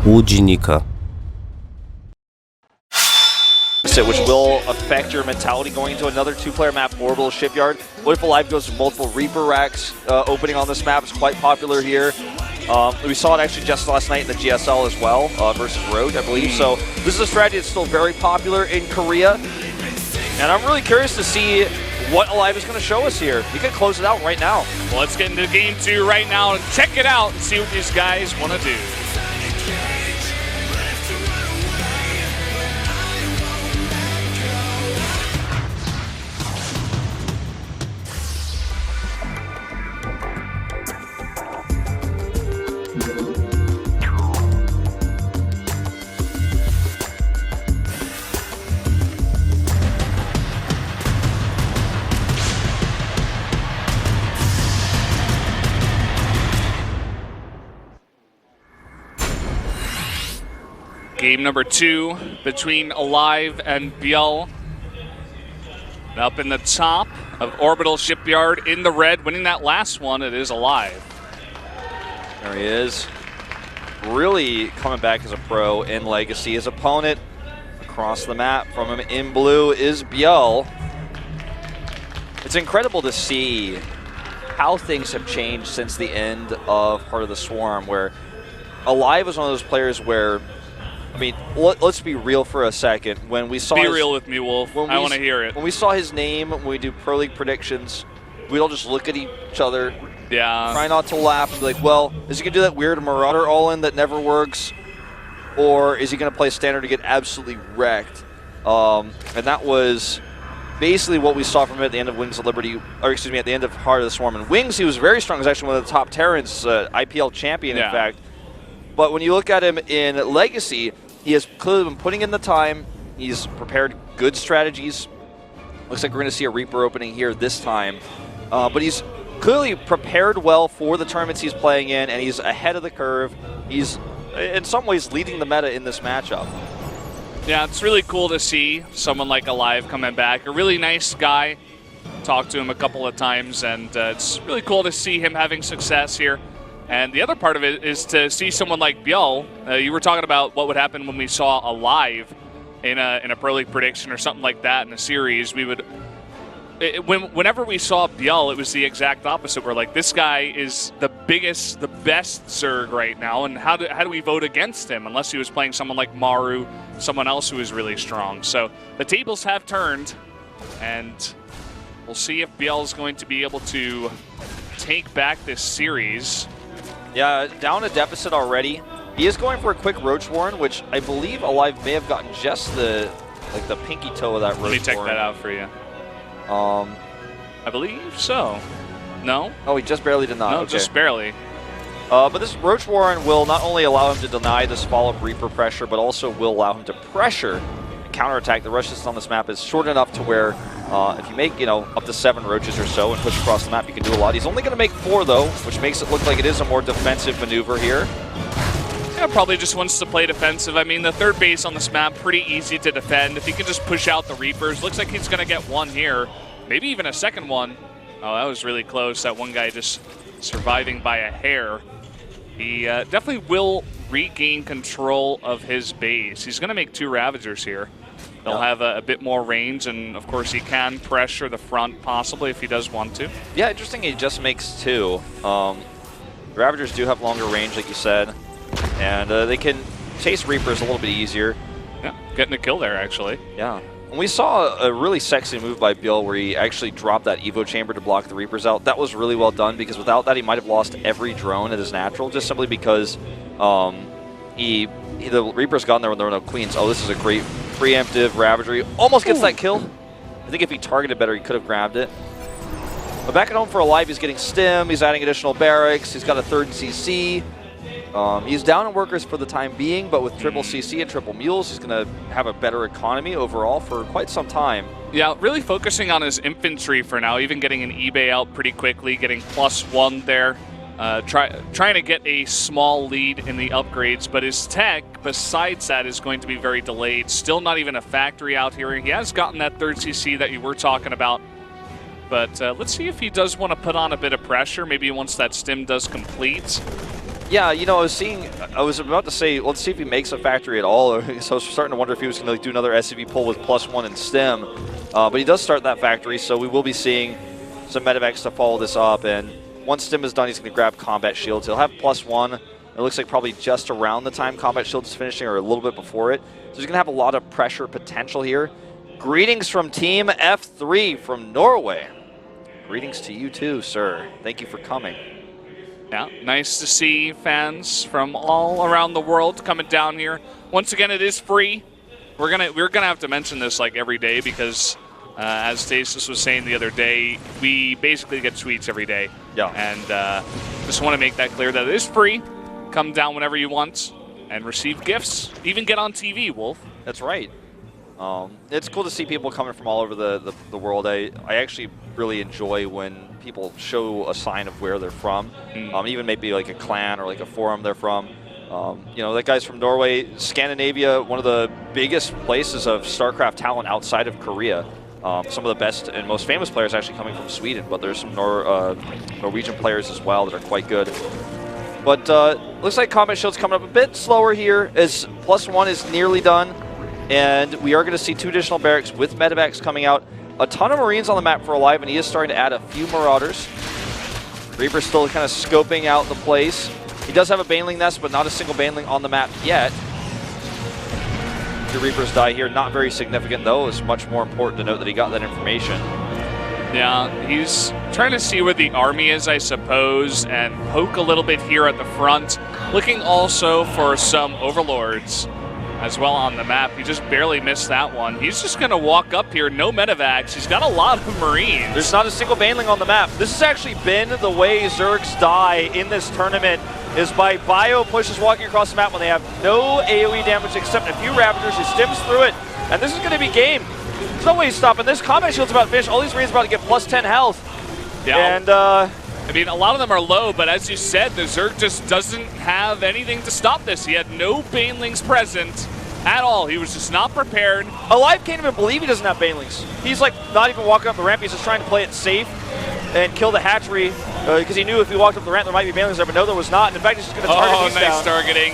Łudzinika. Which will affect your mentality going into another two-player map, Orbital Shipyard. What if aLive goes to multiple Reaper racks opening on this map? It's quite popular here. We saw it actually just last night in the GSL as well versus Rogue, I believe. So this is a strategy that's still very popular in Korea. And I'm really curious to see what aLive is going to show us here. You can close it out right now. Well, let's get into game 2 right now and check it out and see what these guys want to do. Game number 2 between aLive and ByuL. Up in the top of Orbital Shipyard in the red, winning that last one, it is aLive. There he is. Really coming back as a pro in Legacy. His opponent across the map from him in blue is ByuL. It's incredible to see how things have changed since the end of Heart of the Swarm, where aLive was one of those players where, I mean, let's be real for a second. When we saw real with me, Wolf. I want to hear it. When we saw his name, when we do Pro League predictions, we'd all just look at each other, try not to laugh, and be like, well, is he going to do that weird Marauder all-in that never works? Or is he going to play Standard to get absolutely wrecked? And that was basically what we saw from him at the end of Wings of Liberty, or excuse me, at the end of Heart of the Swarm. And Wings, he was very strong. He was actually one of the top Terrans, IPL champion, in fact. But when you look at him in Legacy, he has clearly been putting in the time. He's prepared good strategies. Looks like we're going to see a Reaper opening here this time. But he's clearly prepared well for the tournaments he's playing in, and he's ahead of the curve. He's, in some ways, leading the meta in this matchup. Yeah, it's really cool to see someone like aLive coming back. A really nice guy. Talked to him a couple of times, and it's really cool to see him having success here. And the other part of it is to see someone like ByuL. You were talking about what would happen when we saw aLive in a Pro League prediction or something like that in a series. We would, whenever we saw ByuL, it was the exact opposite. We're like, this guy is the biggest, the best Zerg right now, and how do we vote against him unless he was playing someone like Maru, someone else who is really strong. So the tables have turned, and we'll see if ByuL is going to be able to take back this series. Yeah, down a deficit already. He is going for a quick Roach Warren, which I believe aLive may have gotten just the pinky toe of that Roach Warren. Let me check that out for you. I believe so. No? Oh, he just barely did not. No, okay. Just barely. But this Roach Warren will not only allow him to deny this follow-up Reaper pressure, but also will allow him to pressure and counterattack. The rush distance on this map is short enough to where if you make, up to 7 roaches or so and push across the map, you can do a lot. He's only going to make 4, though, which makes it look like it is a more defensive maneuver here. Yeah, probably just wants to play defensive. I mean, the third base on this map, pretty easy to defend. If he can just push out the Reapers, looks like he's going to get 1 here. Maybe even a second one. Oh, that was really close. That one guy just surviving by a hair. He definitely will regain control of his base. He's going to make 2 Ravagers here. They'll have a bit more range, and of course he can pressure the front possibly if he does want to. Yeah, interesting he just makes 2. Ravagers do have longer range, like you said, and they can chase Reapers a little bit easier. Yeah, getting a kill there, actually. Yeah. And we saw a really sexy move by ByuL where he actually dropped that Evo chamber to block the Reapers out. That was really well done, because without that he might have lost every drone at his natural, just simply because the Reapers got in there when there were no queens. Oh, this is a great preemptive Ravager. He almost gets that kill. I think if he targeted better, he could have grabbed it. But back at home for aLive, he's getting stim, he's adding additional barracks, he's got a 3rd CC. He's down in workers for the time being, but with triple CC and triple mules, he's going to have a better economy overall for quite some time. Yeah, really focusing on his infantry for now, even getting an eBay out pretty quickly, getting +1 there. Trying to get a small lead in the upgrades, but his tech, besides that, is going to be very delayed. Still not even a factory out here. He has gotten that 3rd CC that you were talking about, but let's see if he does want to put on a bit of pressure, maybe once that stim does complete. Yeah, you know, I was about to say, let's see if he makes a factory at all. So I was starting to wonder if he was going to like, do another SCV pull with +1 in stem. But he does start that factory, so we will be seeing some medevacs to follow this up. And once stem is done, he's going to grab combat shields. He'll have +1. It looks like probably just around the time combat shields is finishing or a little bit before it. So he's going to have a lot of pressure potential here. Greetings from Team F3 from Norway. Greetings to you too, sir. Thank you for coming. Yeah, nice to see fans from all around the world coming down here. Once again, it is free. We're gonna have to mention this like every day because, as Stasis was saying the other day, we basically get tweets every day. Yeah. And just want to make that clear that it is free. Come down whenever you want and receive gifts. Even get on TV, Wolf. That's right. It's cool to see people coming from all over the world. I actually really enjoy when people show a sign of where they're from, even maybe like a clan or like a forum they're from. You know, that guy's from Norway, Scandinavia, one of the biggest places of Starcraft talent outside of Korea. Some of the best and most famous players actually coming from Sweden, but there's some Norwegian players as well that are quite good. But looks like combat shield's coming up a bit slower here as +1 is nearly done. And we are going to see 2 additional barracks with medevacs coming out. A ton of Marines on the map for aLive, and he is starting to add a few Marauders. Reaper's still kind of scoping out the place. He does have a Baneling nest, but not a single Baneling on the map yet. The Reapers die here. Not very significant, though. It's much more important to note that he got that information. Yeah, he's trying to see where the army is, I suppose, and poke a little bit here at the front. Looking also for some Overlords as well on the map. He just barely missed that one. He's just going to walk up here, no medevacs. He's got a lot of Marines. There's not a single Baneling on the map. This has actually been the way Zergs die in this tournament, is by ByuL pushes walking across the map when they have no AoE damage except a few Raptors. He stims through it, and this is going to be game. There's no way he's stopping this. Combat shield's about to finish. All these Marines about to get +10 health. Yeah. And I mean, a lot of them are low, but as you said, the Zerg just doesn't have anything to stop this. He had no Banelings present at all. He was just not prepared. aLive can't even believe he doesn't have Banelings. He's like not even walking up the ramp. He's just trying to play it safe and kill the hatchery because he knew if he walked up the ramp there might be Banelings there, but no, there was not. And in fact, he's just going to target these nice down. targeting.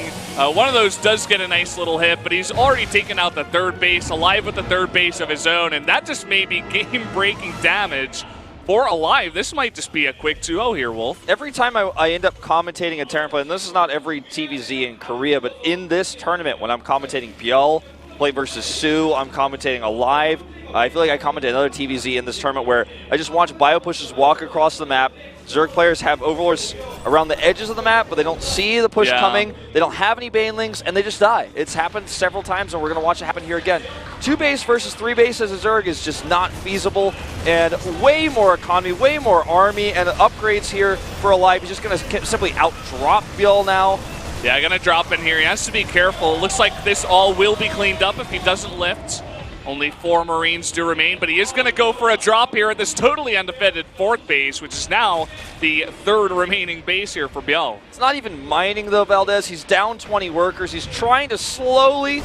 One of those does get a nice little hit, but he's already taken out the third base, aLive with the third base of his own, and that just may be game-breaking damage for aLive. This might just be a quick 2-0 here, Wolf. Every time I end up commentating a Terran play, and this is not every TVZ in Korea, but in this tournament, when I'm commentating ByuL play versus Sue, I'm commentating aLive. I feel like I commented another TVZ in this tournament where I just watch ByuL pushes walk across the map. Zerg players have Overlords around the edges of the map, but they don't see the push coming. They don't have any Banelings, and they just die. It's happened several times, and we're going to watch it happen here again. 2 base versus 3 base as a Zerg is just not feasible, and way more economy, way more army, and upgrades here for aLive. He's just going to simply out-drop ByuL now. Yeah, going to drop in here. He has to be careful. Looks like this all will be cleaned up if he doesn't lift. Only 4 Marines do remain, but he is going to go for a drop here at this totally undefended 4th base, which is now the 3rd remaining base here for ByuL. It's not even mining, though, Valdez. He's down 20 workers. He's trying to slowly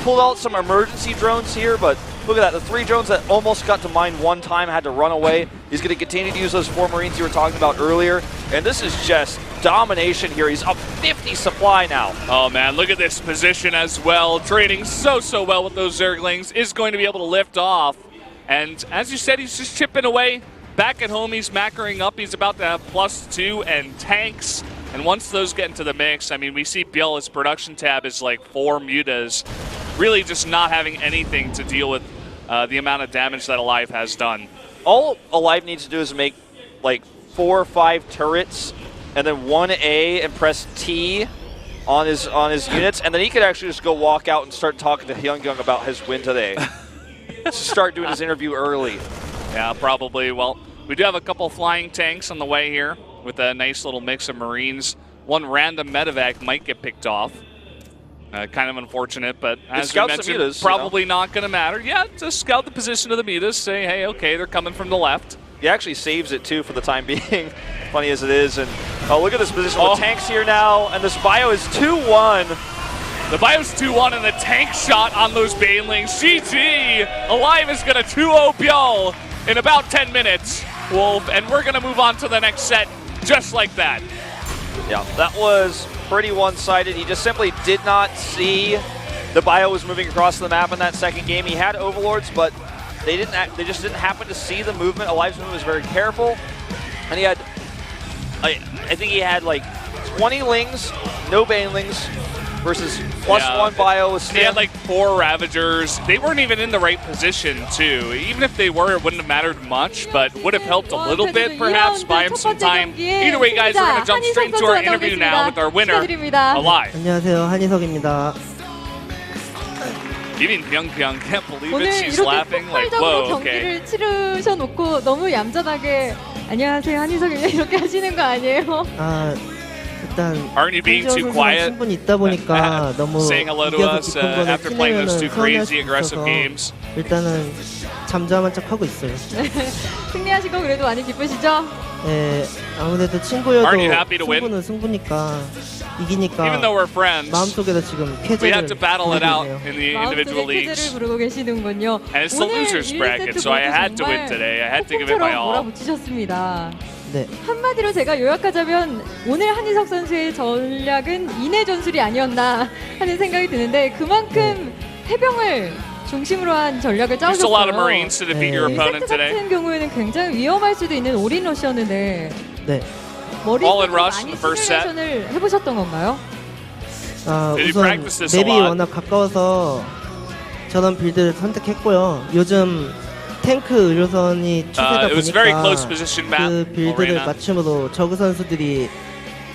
pull out some emergency drones here, but look at that. The 3 drones that almost got to mine one time had to run away. He's going to continue to use those 4 Marines you were talking about earlier, and this is just domination here. He's up 50 supply now. Oh man, look at this position as well. Trading so well with those Zerglings. Is going to be able to lift off. And as you said, he's just chipping away. Back at home, he's macroing up. He's about to have +2 and tanks. And once those get into the mix, I mean, we see ByuL, his production tab is like 4 mutas. Really just not having anything to deal with the amount of damage that aLive has done. All aLive needs to do is make like 4 or 5 turrets and then 1A and press T on his units, and then he could actually just go walk out and start talking to Hyung about his win today. Start doing his interview early. Yeah, probably. Well, we do have a couple flying tanks on the way here with a nice little mix of Marines. 1 random medevac might get picked off. Kind of unfortunate, but as we mentioned, mutas, probably not going to matter. Yeah, just scout the position of the mutas, say, hey, okay, they're coming from the left. He actually saves it, too, for the time being, funny as it is. And look at this position with tanks here now, and this bio is 2-1. The bio's 2-1, and the tank shot on those Banelings. GG! aLive is going to 2-0 ByuL in about 10 minutes, Wolf, and we're going to move on to the next set just like that. Yeah, that was pretty one-sided. He just simply did not see the ByuL was moving across the map in that second game. He had Overlords, but they just didn't happen to see the movement. aLive's movement was very careful, and he had, I think he had like 20 Lings, no Banelings, versus +1 ByuL with Stim. He had like 4 Ravagers. They weren't even in the right position, too. Even if they were, it wouldn't have mattered much, but would have helped a little bit, perhaps, buy him some time. Either way, guys, we're going to jump straight into our interview now with our winner, aLive. 안녕하세요, 한희석입니다. Even Pyongyang can't believe it. 오늘 She's 이렇게 laughing like, 폭발적으로 whoa, okay. 경기를 치르셔놓고 너무 얌전하게 안녕하세요 한희석입니다 이렇게 하시는 거 아니에요? 아, 일단 Aren't you being too quiet? 충분히 있다 보니까 너무 Saying hello to 이겨서 us 기쁜 거는 after playing those two 티내면은 crazy 서운할 수 aggressive 있어서 games. 일단은 잠잠한 척 하고 있어요. 승리하신 거 그래도 많이 기쁘시죠? 예, 아무래도 친구여도 Aren't you happy to win? 승부는 승부니까 이기니까 Even though we're friends, 마음속에도 지금 we have 쾌재를 to battle it out 부리고 있네요. in the individual 마음속에 쾌재를 leagues. 부르고 계시는군요. And it's the 오늘 losers 1세트 bracket, so I had to win 모두 today. I had to give it 정말 my all. 몰아붙이셨습니다. 네, 한마디로 제가 요약하자면 오늘 한희석 선수의 전략은 인해 전술이 아니었나 하는 생각이 드는데 그만큼 해병을 중심으로 한 전략을 Used a lot of 짜오셨어요. Marines to defeat your 1세트 opponent today. 같은 경우에는 굉장히 위험할 수도 있는 올인 러시였는데 네. All in 머리를 rush 많이 in the first set. 시뮬레이션을 해보셨던 건가요? 아, Did you 우선 practice this a 맵이 lot? 워낙 가까워서 저런 빌드를 선택했고요. 요즘 탱크 의료선이 추세다 It was very 보니까 close position map. 그 빌드를 Arena. 맞춤으로 저그 선수들이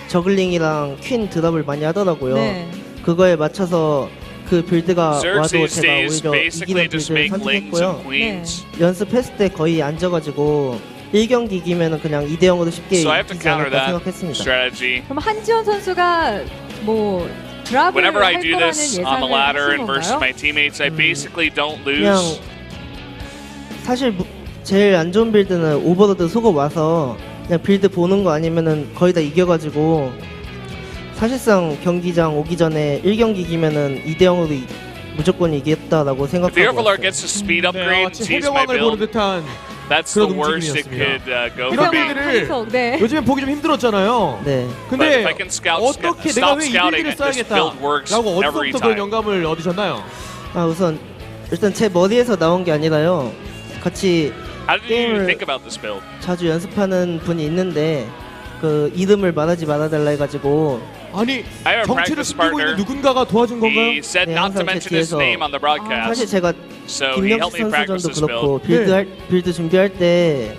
저글링이랑 퀸 드랍을 많이 하더라고요. 네. 그거에 맞춰서 그 빌드가 와도 Xerxes 제가 days 오히려 basically 이기는 just 빌드를 make lings 선택했고요. and queens. 연습했을 때 거의 앉아가지고 1경기 이기면은 그냥 2대0으로 쉽게 So I have to 이기지 counter 않을까 that 생각했습니다. strategy. 그럼 한지원 선수가 뭐 드랍을 Whenever I 할 do 거라는 this on the 예상을 ladder 하신 and versus 건가요? my teammates, I basically don't 그냥 lose. 사실 제일 안 좋은 빌드는 오버로드 속어 와서 그냥 빌드 보는 거 아니면은 거의 다 이겨가지고 사실상 경기장 오기 전에 1경기 이기면은 2대0으로 무조건 이겼다라고 If the 생각하고 Overlord 왔어요. gets a speed upgrade, 마치 sees my 해병왕을 보는 build, 듯한 that's the 그런 worst it could go 이런 for me. 빌드를 한희석, 네. 요즘엔 보기 좀 힘들었잖아요. 네. But 근데 if I can 어떻게 내가 stop 왜 이 scouting, 빌드를 this build works 써야겠다라고 every 어디서부터 그런 time. 영감을 얻으셨나요? 아, 우선 일단 제 머리에서 나온 게 아니라요. 같이 How did you 게임을 think about this build? 자주 연습하는 분이 있는데 그 이름을 말하지 말아달라 해가지고 아니 I have a 정체를 practice 숨기고 있는 partner. 누군가가 도와준 건가요? He said 네, not to 항상 제 mention his 뒤에서 name on the 사실 broadcast, 제가 so he helped 김명식 me practice 선수전도 this build. 그렇고 빌드 준비할 때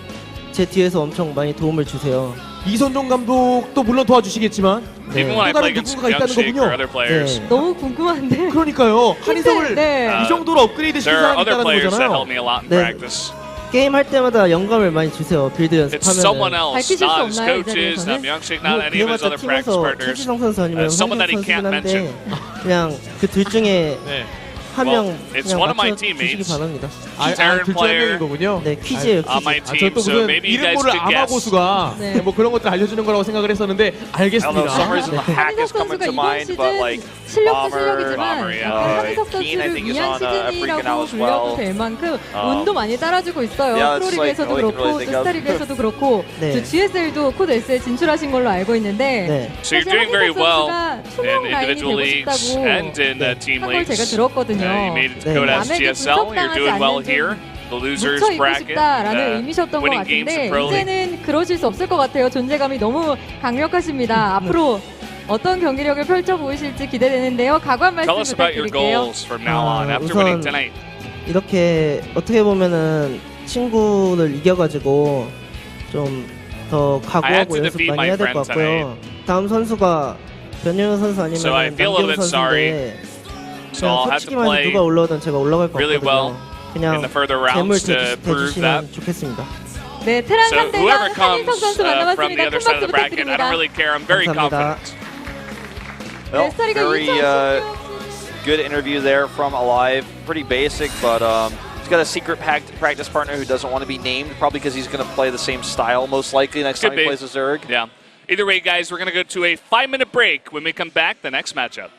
제 뒤에서 엄청 많이 도움을 주세요. 이선종 감독도 물론 도와주시겠지만 Even when I 또 play 다른 against 누군가가 있다는 Youngshik or 거군요. other players, 네. 너무 궁금한데. 그러니까요. 한희석을 네. 이 정도로 업그레이드 시킨 there are 사람이 other 있다는 players that 거잖아요. help me a lot in 네. practice. 게임 할 때마다 영감을 많이 주세요. 빌드 It's someone 연습하면. else, 밝히실 수 not his 없나요, 이 coaches, 자리에서는? not Youngshik, not any of his 그래봤자 other practice 팀에서 partners. 최지성 선수 아니면 someone that he 황경 can't 선수긴 한데 그냥 그 둘 중에 네. 한 Well, 명 it's 그냥 one of my 맞춰주시기 teammates. 바랍니다. Terran 둘중 한 player. 명인 거군요. 네, 퀴즈예요, On my 퀴즈. 저 team, 또 so 무슨 maybe you 이름 guys 모를 could guess. 아마고수가 네. 뭐 그런 것들 알려주는 거라고 생각을 했었는데 I don't know, for 알겠습니다. some reason the hack 한희석 is coming 선수가 to 이번 mind, but 시즌 like 실력도 Bomber, 실력이지만 yeah. 약간 한희석 Keen, I 선수를 think, is 위한 on Africa now 시즌이라고 as 불려도 well. 될 만큼 운도 많이 따라주고 있어요. Yeah, it's like 프로리그에서도 all you can 그렇고 really think of. 스타리그에서도 그렇고 네. 저 GSL도 코드 S에 진출하신 걸로 알고 있는데 네. So you're 사실 doing very 한희석 well 선수가 투명 in 라인이 individual 되고 leagues 싶다고 and in team 한 걸 제가 leagues. 들었거든요. You made it to 네. go to 남에게 SSL. You're 분석당하지 doing well 않는 here. The losers 묻혀 있고 bracket. 싶다라는 의미셨던 것 winning games 같은데 in Pro League. 이제는 그러실 수 없을 것 같아요. 존재감이 너무 강력하십니다. 앞으로 어떤 경기력을 펼쳐 보이실지 기대되는데요. 각오 한 말씀 Tell us about your 부탁드릴게요. goals from now on after 우선 winning tonight. 이렇게 어떻게 보면은 친구를 이겨가지고 좀 더 I had 각오하고 to 연습 defeat 많이 my 해야 될 것 friend 같고요. 다음 선수가 변현우 선수 아니면 So I feel a little 남경 bit sorry. 선수인데 So I'll have to 솔직히 말해서 play 누가 올라오든 제가 올라갈 것 really 같거든요. in 그냥 the further 재물 rounds to prove that. 대주시면 좋겠습니다. 네, 테란 So 3대가 whoever comes 한희석 선수 from the 만나봤습니다. other 큰 side of 박수 the bracket, I don't 부탁드립니다. really care. I'm very 감사합니다. confident. Well, 네, 스타리그 very 2016 good interview there from aLive. Pretty basic, but he's got a secret practice partner who doesn't want to be named, probably because he's going to play the same style most likely next Could time he be. plays a Zerg. Yeah. Either way, guys, we're going to go to a 5-minute break. When we come back, the next matchup.